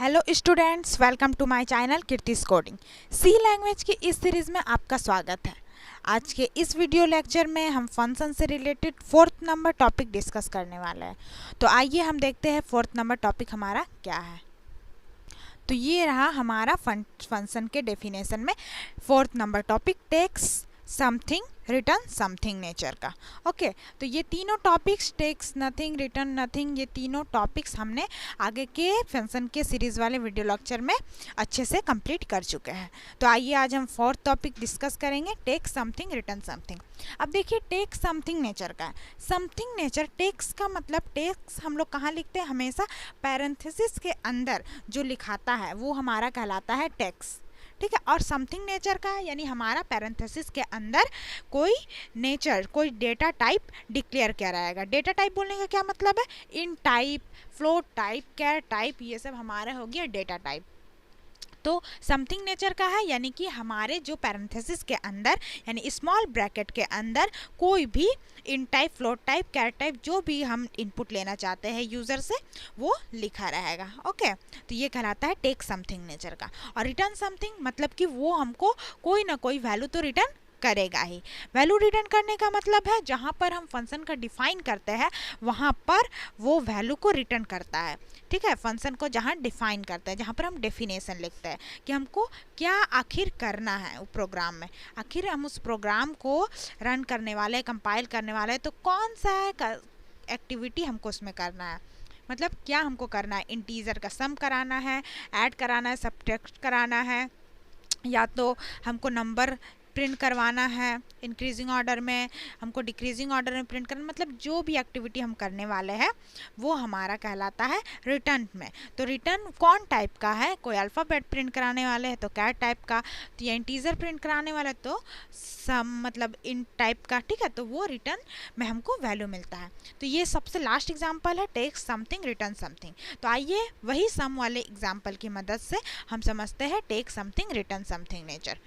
Hello students, welcome to my channel Keerti's coding. C language की इस series में आपका स्वागत है। आज के इस वीडियो लेक्चर में हम फंक्शन से related 4th number topic discuss करने वाले हैं। तो आइए हम देखते हैं 4th नंबर टॉपिक हमारा क्या है। तो ये रहा हमारा फंक्शन के डेफिनेशन में 4th number topic, takes something return something nature का। ओके, तो ये तीनों topics, takes nothing, return nothing, ये तीनों टॉपिक्स हमने आगे के फंक्शन के सीरीज़ वाले वीडियो लेक्चर में अच्छे से कंप्लीट कर चुके हैं। तो आइए आज हम 4th टॉपिक डिस्कस करेंगे, टेक्स समथिंग रिटर्न समथिंग। अब देखिए, टेक्स समथिंग नेचर का है। समथिंग नेचर, टेक्स का मतलब, टेक्स हम लोग कहाँ लिखते हैं? हमेशा पैरेंथेसिस के अंदर जो लिखाता है वो हमारा कहलाता है टेक्स, ठीक है। और समथिंग नेचर का है, यानी हमारा पैरेंथेसिस के अंदर कोई नेचर, कोई डेटा टाइप डिक्लेयर किया रहेगा। डेटा टाइप बोलने का क्या मतलब है? Int type, float type, char type, ये सब हमारा हो गया डेटा टाइप। तो समथिंग नेचर का है, यानी कि हमारे जो पैरेंथेसिस के अंदर, यानी स्मॉल ब्रैकेट के अंदर कोई भी int type, float type, char type, जो भी हम इनपुट लेना चाहते हैं यूज़र से, वो लिखा रहेगा। ओके, तो ये कहलाता है टेक समथिंग नेचर का। और रिटर्न समथिंग मतलब कि वो हमको कोई ना कोई वैल्यू तो रिटर्न करेगा ही। वैल्यू रिटर्न करने का मतलब है जहाँ पर हम फंक्शन का डिफाइन करते हैं वहाँ पर वो वैल्यू को रिटर्न करता है, ठीक है। फंक्शन को जहाँ डिफाइन करते हैं, जहाँ पर हम डेफिनेशन लिखते हैं कि हमको क्या आखिर करना है वो प्रोग्राम में, आखिर हम उस प्रोग्राम को रन करने वाले, कंपाइल करने वाले, तो कौन सा एक्टिविटी हमको उसमें करना है, मतलब क्या हमको करना है। इंटीजर का सम कराना है, ऐड कराना है, सबट्रैक्ट कराना है, या तो हमको नंबर प्रिंट करवाना है इंक्रीजिंग ऑर्डर में, हमको डिक्रीजिंग ऑर्डर में प्रिंट करना, मतलब जो भी एक्टिविटी हम करने वाले हैं वो हमारा कहलाता है रिटर्न में। तो रिटर्न कौन टाइप का है? कोई अल्फ़ाबेट प्रिंट कराने वाले हैं तो कैर टाइप का, तो या इंटीजर प्रिंट कराने वाले तो सम, मतलब इन टाइप का, ठीक है। तो वो रिटर्न में हमको वैल्यू मिलता है। तो ये सबसे लास्ट एग्जाम्पल है टेक समथिंग रिटर्न समथिंग। तो आइए वही सम वाले एग्जाम्पल की मदद से हम समझते हैं take something return something nature.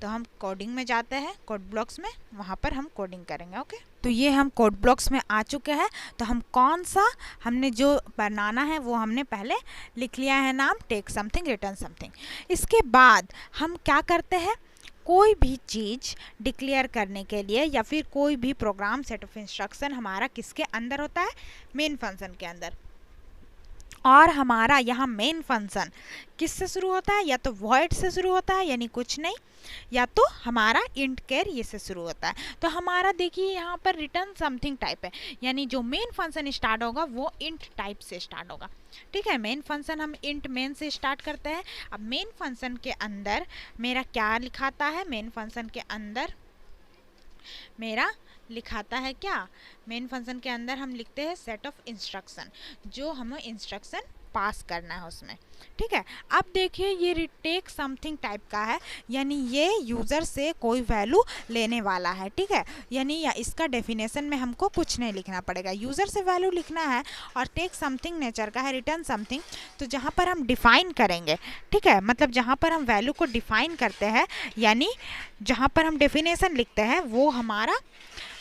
तो हम कोडिंग में जाते हैं, कोड ब्लॉक्स में, वहाँ पर हम कोडिंग करेंगे। ओके, तो ये हम कोड ब्लॉक्स में आ चुके हैं। तो हम कौन सा हमने जो बनाना है वो हमने पहले लिख लिया है नाम, टेक समथिंग रिटर्न समथिंग। इसके बाद हम क्या करते हैं? कोई भी चीज़ डिक्लेयर करने के लिए या फिर कोई भी प्रोग्राम सेट ऑफ इंस्ट्रक्शन हमारा किसके अंदर होता है? मेन फंक्शन के अंदर। और हमारा यहाँ मेन फंक्शन किससे शुरू होता है? या तो वॉइड से शुरू होता है, यानी कुछ नहीं, या तो हमारा इंट कैर ये से शुरू होता है। तो हमारा देखिए यहाँ पर रिटर्न समथिंग टाइप है, यानी जो मेन फंक्शन स्टार्ट होगा वो इंट टाइप से स्टार्ट होगा, ठीक है। मेन फंक्शन हम इंट मेन से स्टार्ट करते हैं। अब मेन फंक्शन के अंदर मेरा क्या लिखाता है? मेन फंक्शन के अंदर मेरा लिखाता है क्या? मेन फंक्शन के अंदर हम लिखते हैं सेट ऑफ इंस्ट्रक्शन, जो हमें इंस्ट्रक्शन पास करना है उसमें, ठीक है। अब देखिए ये रिटेक समथिंग टाइप का है, यानी ये यूज़र से कोई वैल्यू लेने वाला है, ठीक है। यानी या इसका डेफिनेशन में हमको कुछ नहीं लिखना पड़ेगा, यूज़र से वैल्यू लिखना है। और टेक समथिंग नेचर का है रिटर्न समथिंग, तो जहाँ पर हम डिफाइन करेंगे, ठीक है, मतलब जहाँ पर हम वैल्यू को डिफाइन करते हैं, यानी जहाँ पर हम डेफिनेशन लिखते हैं वो हमारा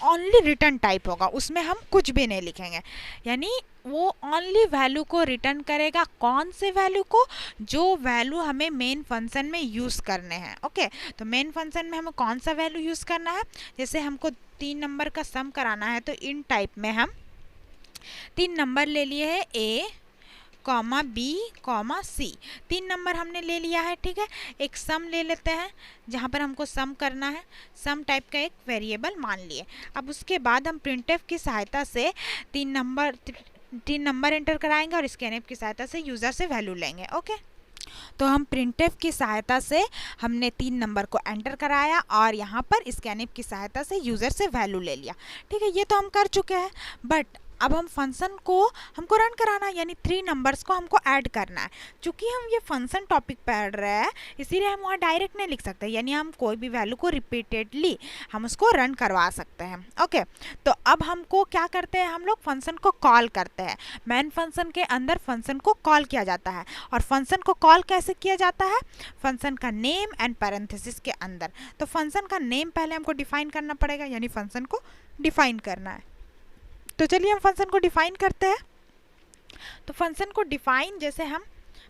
ओनली रिटर्न टाइप होगा, उसमें हम कुछ भी नहीं लिखेंगे। यानी वो ओनली वैल्यू को रिटर्न करेगा। कौन से वैल्यू को? जो वैल्यू हमें मेन फंक्शन में यूज़ करने हैं। ओके, तो मेन फंक्शन में हमें कौन सा वैल्यू यूज़ करना है? जैसे हमको 3 नंबर का सम कराना है, तो इन टाइप में हम 3 नंबर ले लिए हैं, ए कॉमा बी कॉमा सी। 3 नंबर हमने ले लिया है, ठीक है। एक सम ले लेते हैं जहाँ पर हमको सम करना है, सम टाइप का एक वेरिएबल मान लिए। अब उसके बाद हम प्रिंटफ की सहायता से 3 नंबर एंटर कराएंगे और स्कैनफ की सहायता से यूज़र से वैल्यू लेंगे। ओके, तो हम प्रिंटफ की सहायता से हमने 3 नंबर को एंटर कराया और यहाँ पर स्कैनफ की सहायता से यूज़र से वैल्यू ले लिया, ठीक है। ये तो हम कर चुके हैं, बट अब हम फंक्शन को हमको रन कराना है, यानी 3 नंबर्स को हमको ऐड करना है। चूँकि हम ये फंक्शन टॉपिक पढ़ रहे हैं इसीलिए हम वहाँ डायरेक्ट नहीं लिख सकते, यानी हम कोई भी वैल्यू को रिपीटेडली हम उसको रन करवा सकते हैं। ओके, तो अब हमको क्या करते हैं? हम लोग फंक्शन को कॉल करते हैं। मेन फंक्शन के अंदर फंक्शन को कॉल किया जाता है। और फंक्शन को कॉल कैसे किया जाता है? फंक्शन का नेम एंड पैरेंथेसिस के अंदर। तो फंक्शन का नेम पहले हमको डिफाइन करना पड़ेगा, यानी फंक्शन को डिफाइन करना है। तो चलिए हम फंक्शन को डिफाइन करते हैं। तो फंक्शन को डिफाइन जैसे हम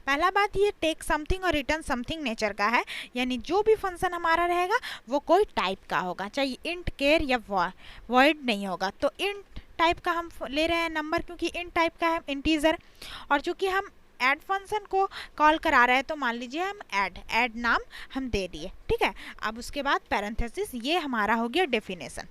पहला बात ये टेक समथिंग और रिटर्न समथिंग नेचर का है, यानी जो भी फंक्शन हमारा रहेगा वो कोई टाइप का होगा, चाहे इंट, केर या वॉइड नहीं होगा। तो इंट टाइप का हम ले रहे हैं नंबर, क्योंकि इंट टाइप का है इंटीजर, और चूंकि हम ऐड फंक्शन को कॉल करा रहे हैं तो मान लीजिए हम ऐड नाम हम दे दिए, ठीक है। अब उसके बाद पैरेंथेसिस, ये हमारा हो गया डेफिनेशन,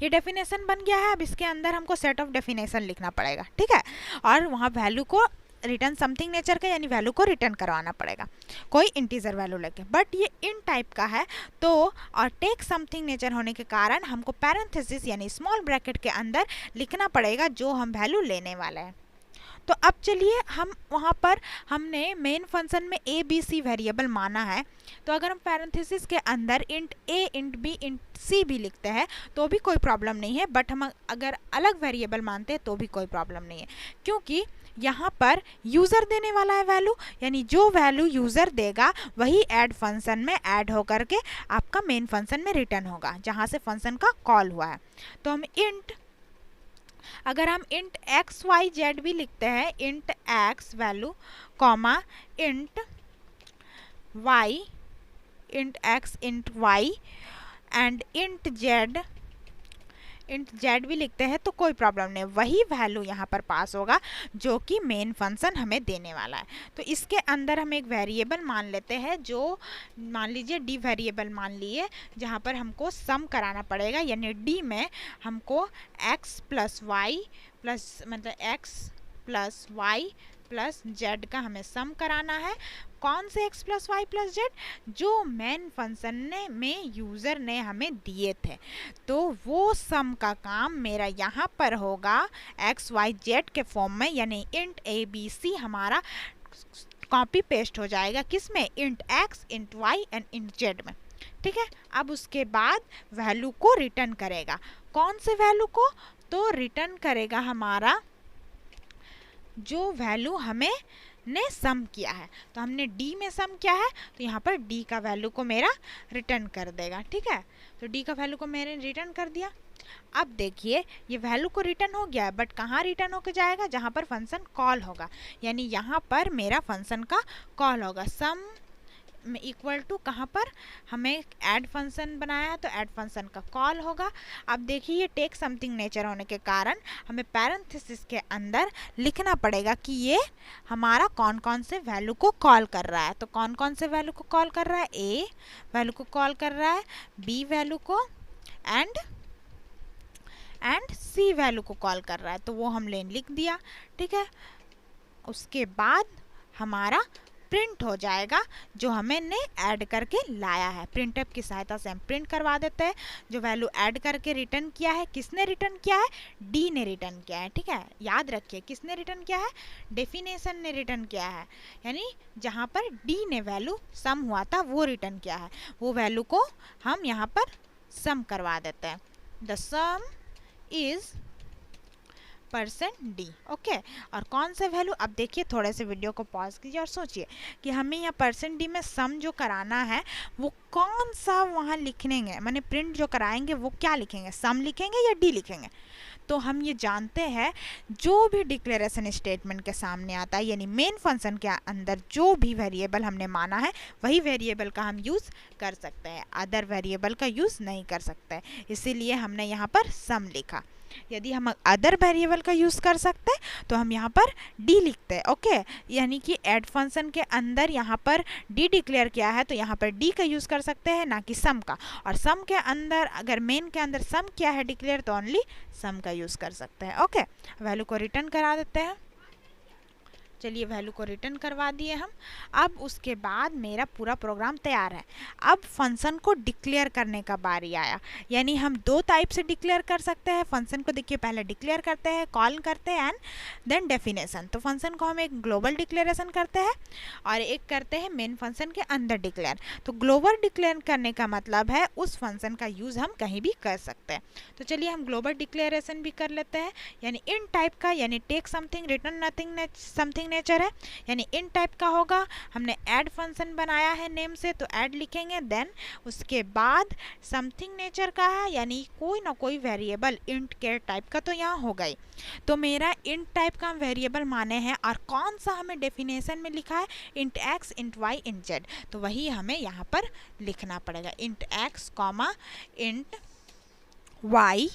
ये डेफिनेशन बन गया है। अब इसके अंदर हमको सेट ऑफ डेफिनेशन लिखना पड़ेगा, ठीक है, और वहाँ वैल्यू को रिटर्न समथिंग नेचर का, यानी वैल्यू को रिटर्न करवाना पड़ेगा कोई इंटीजर वैल्यू लेके। बट ये इन टाइप का है तो, और टेक समथिंग नेचर होने के कारण हमको पैरेंथेसिस यानी स्मॉल ब्रैकेट के अंदर लिखना पड़ेगा जो हम वैल्यू लेने वाले हैं। तो अब चलिए हम वहाँ पर हमने मेन फंक्शन में ए बी सी वेरिएबल माना है, तो अगर हम पैरेंथेसिस के अंदर इंट ए, इंट बी, इंट सी भी लिखते हैं तो भी कोई प्रॉब्लम नहीं है, बट हम अगर अलग वेरिएबल मानते हैं तो भी कोई प्रॉब्लम नहीं है, क्योंकि यहाँ पर यूज़र देने वाला है वैल्यू, यानी जो वैल्यू यूज़र देगा वही ऐड फंक्शन में ऐड होकर के आपका मेन फंक्शन में रिटर्न होगा जहाँ से फंक्शन का कॉल हुआ है। तो हम इंट, अगर हम इंट एक्स वाई जेड भी लिखते हैं, int X value comma int Y, int X int Y and int Z भी लिखते हैं तो कोई प्रॉब्लम नहीं, वही वैल्यू यहाँ पर पास होगा जो कि मेन फंक्शन हमें देने वाला है। तो इसके अंदर हम एक वेरिएबल मान लेते हैं, जो मान लीजिए डी वेरिएबल मान लिए, जहाँ पर हमको सम कराना पड़ेगा, यानी डी में हमको एक्स प्लस वाई प्लस मतलब X plus Y plus Z का हमें सम कराना है। कौन से X plus Y plus Z? जो मेन फंक्शन में यूज़र ने हमें दिए थे, तो वो सम का काम मेरा यहाँ पर होगा एक्स वाई जेड के फॉर्म में, यानी इंट ए बी सी हमारा कॉपी पेस्ट हो जाएगा किस में? Int X, int Y and int Z में, ठीक है। अब उसके बाद वैल्यू को रिटर्न करेगा, कौन से वैल्यू को? तो रिटर्न करेगा हमारा जो वैल्यू हमें ने सम किया है, तो हमने डी में सम किया है तो यहाँ पर डी का वैल्यू को मेरा रिटर्न कर देगा, ठीक है। तो डी का वैल्यू को मैंने रिटर्न कर दिया। अब देखिए ये वैल्यू को रिटर्न हो गया है, बट कहाँ रिटर्न होकर जाएगा? जहाँ पर फंक्शन कॉल होगा, यानी यहाँ पर मेरा फंक्शन का कॉल होगा। सम इक्वल टू कहाँ पर हमें ऐड फंक्शन बनाया है तो ऐड फंक्शन का कॉल होगा। अब देखिए ये टेक समथिंग नेचर होने के कारण हमें पैरेंथेसिस के अंदर लिखना पड़ेगा कि ये हमारा कौन कौन से वैल्यू को कॉल कर रहा है। तो कौन कौन से वैल्यू को कॉल कर रहा है? ए वैल्यू को कॉल कर रहा है, बी वैल्यू को एंड सी वैल्यू को कॉल कर रहा है, तो वो हमने लिख दिया, ठीक है। उसके बाद हमारा प्रिंट हो जाएगा जो हमने ऐड करके लाया है। प्रिंटफ की सहायता से हम प्रिंट करवा देते हैं जो वैल्यू ऐड करके रिटर्न किया है। किसने रिटर्न किया है? डी ने रिटर्न किया है, ठीक है। याद रखिए किसने रिटर्न किया है? डेफिनेशन ने रिटर्न किया है, यानी जहाँ पर डी ने वैल्यू सम हुआ था वो रिटर्न किया है, वो वैल्यू को हम यहाँ पर सम करवा देते हैं। The some is %d, okay. और कौन सा वैल्यू? अब देखिए थोड़े से वीडियो को पॉज कीजिए और सोचिए कि हमें यहाँ %d में सम जो कराना है वो कौन सा वहाँ लिखेंगे, माने प्रिंट जो कराएंगे वो क्या लिखेंगे? सम लिखेंगे या डी लिखेंगे? तो हम ये जानते हैं जो भी डिक्लेरेशन स्टेटमेंट के सामने आता है, यानी मेन फंक्शन के अंदर जो भी वेरिएबल हमने माना है वही वेरिएबल का हम यूज़ कर सकते हैं, अदर वेरिएबल का यूज़ नहीं कर सकते, इसीलिए हमने यहाँ पर सम लिखा। यदि हम अदर वेरिएबल का यूज़ कर सकते हैं तो हम यहाँ पर डी लिखते हैं, ओके। यानी कि ऐड फंक्शन के अंदर यहाँ पर डी डिक्लेयर किया है तो यहाँ पर डी का यूज़ कर सकते हैं, ना कि सम का। और सम के अंदर अगर मेन के अंदर सम किया है डिक्लेयर तो ओनली सम का यूज़ कर सकते हैं, ओके। वैल्यू को रिटर्न करा देते हैं। चलिए वैल्यू को रिटर्न करवा दिए हम। अब उसके बाद मेरा पूरा प्रोग्राम तैयार है। अब फंक्शन को डिक्लेयर करने का बारी आया, यानी हम दो टाइप से डिक्लेयर कर सकते हैं फंक्शन को। देखिए पहले डिक्लेयर करते हैं, कॉल करते हैं एंड देन डेफिनेशन। तो फंक्शन को हम एक ग्लोबल डिक्लेरेशन करते हैं और एक करते हैं मेन फंक्शन के अंदर डिक्लेयर। तो ग्लोबल डिक्लेयर करने का मतलब है उस फंक्शन का यूज़ हम कहीं भी कर सकते हैं। तो चलिए हम ग्लोबल डिक्लेरेशन भी कर लेते हैं, यानी इन टाइप का, यानी take something, return nothing, something nature है, यानी इंट टाइप का होगा। हमने ऐड फंक्शन बनाया है नेम से, तो ऐड लिखेंगे। देन उसके बाद समथिंग नेचर का है, यानी कोई ना कोई वेरिएबल इंट के टाइप का तो यहाँ हो गई। तो मेरा इंट टाइप का वेरिएबल माने हैं, और कौन सा हमें डेफिनेशन में लिखा है, int X, int Y, int Z, तो वही हमें यहाँ पर लिखना पड़ेगा। Int X comma int Y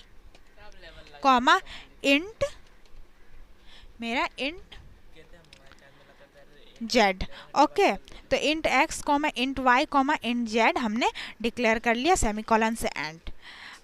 comma int मेरा इंट जेड। ओके, तो int X comma int Y comma int Z हमने डिक्लेयर कर लिया सेमीकोलन से एंड।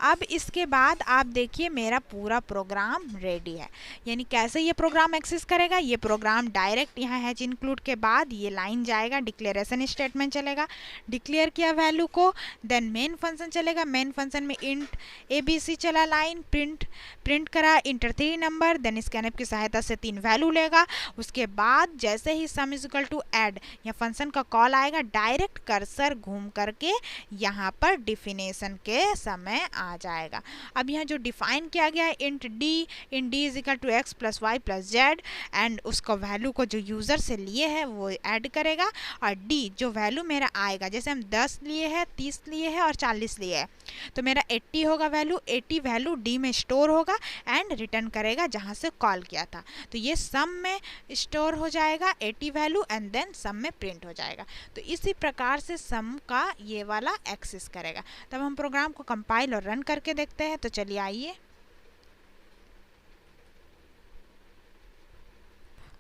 अब इसके बाद आप देखिए मेरा पूरा प्रोग्राम रेडी है। यानी कैसे ये प्रोग्राम एक्सेस करेगा, ये प्रोग्राम डायरेक्ट यहाँ हैज इंक्लूड के बाद ये लाइन जाएगा, डिक्लेरेशन स्टेटमेंट चलेगा, डिक्लेयर किया वैल्यू को, देन मेन फंक्शन चलेगा, मेन फंक्शन में इंट ABC चला, लाइन प्रिंट करा इंटर 3 नंबर, देन स्कैनफ की सहायता से 3 वैल्यू लेगा। उसके बाद जैसे ही sum is equal to add या फंक्शन का कॉल आएगा, डायरेक्ट कर्सर घूम करके यहाँ पर डिफिनेशन के समय आ जाएगा। अब यहाँ जो डिफाइन किया गया है int D is equal to X plus Y plus Z, and उसको वैल्यू को जो यूज़र से लिए है वो ऐड करेगा, और डी जो वैल्यू मेरा आएगा, जैसे हम 10 लिए हैं, 30 लिए हैं और 40 लिए हैं, तो मेरा 80 होगा वैल्यू, 80 वैल्यू डी में स्टोर होगा एंड रिटर्न करेगा जहाँ से कॉल किया था। तो ये सम में स्टोर हो जाएगा 80 वैल्यू, एंड देन सम में प्रिंट हो जाएगा। तो इसी प्रकार से सम का ये वाला एक्सेस करेगा। तब हम प्रोग्राम को कंपाइल और रन करके देखते हैं। तो चलिए आइए,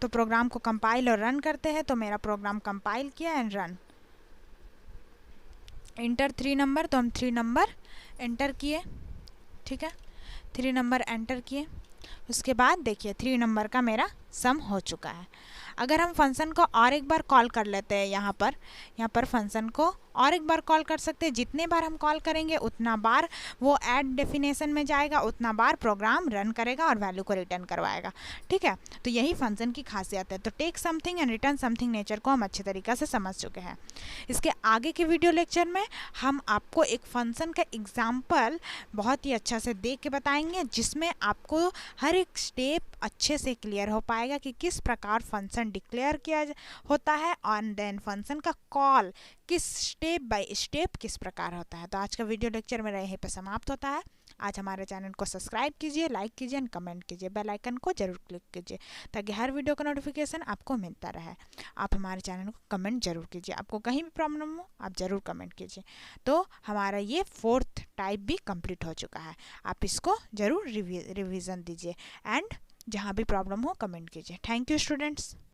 तो प्रोग्राम को कंपाइल और रन करते हैं। तो मेरा प्रोग्राम कंपाइल किया एंड रन, इंटर 3 नंबर, तो हम 3 नंबर एंटर किए, ठीक है, 3 नंबर एंटर किए। उसके बाद देखिए 3 नंबर का मेरा सम हो चुका है। अगर हम फंक्शन को और एक बार कॉल कर लेते हैं, यहाँ पर फंक्शन को और एक बार कॉल कर सकते हैं। जितने बार हम कॉल करेंगे उतना बार वो ऐड डेफिनेशन में जाएगा, उतना बार प्रोग्राम रन करेगा और वैल्यू को रिटर्न करवाएगा, ठीक है। तो यही फंक्शन की खासियत है। तो take something and return something nature को हम अच्छे तरीके से समझ चुके हैं। इसके आगे के वीडियो लेक्चर में हम आपको एक फंक्शन का एग्जाम्पल बहुत ही अच्छा से देख के बताएंगे, जिसमें आपको हर एक स्टेप अच्छे से क्लियर हो पाएगा कि किस प्रकार फंक्शन डिक्लेयर किया होता है, और देन फंक्शन का कॉल किस स्टेप बाय स्टेप किस प्रकार होता है। तो आज का वीडियो लेक्चर मेरा यहीं पे समाप्त होता है। आज हमारे चैनल को सब्सक्राइब कीजिए, लाइक कीजिए एंड कमेंट कीजिए, बेल आइकन को जरूर क्लिक कीजिए ताकि हर वीडियो का नोटिफिकेशन आपको मिलता रहे। आप हमारे चैनल को कमेंट जरूर कीजिए, आपको कहीं भी प्रॉब्लम हो आप ज़रूर कमेंट कीजिए। तो हमारा ये 4th टाइप भी कंप्लीट हो चुका है। आप इसको ज़रूर रिवीजन दीजिए एंड जहाँ भी प्रॉब्लम हो कमेंट कीजिए। Thank you students.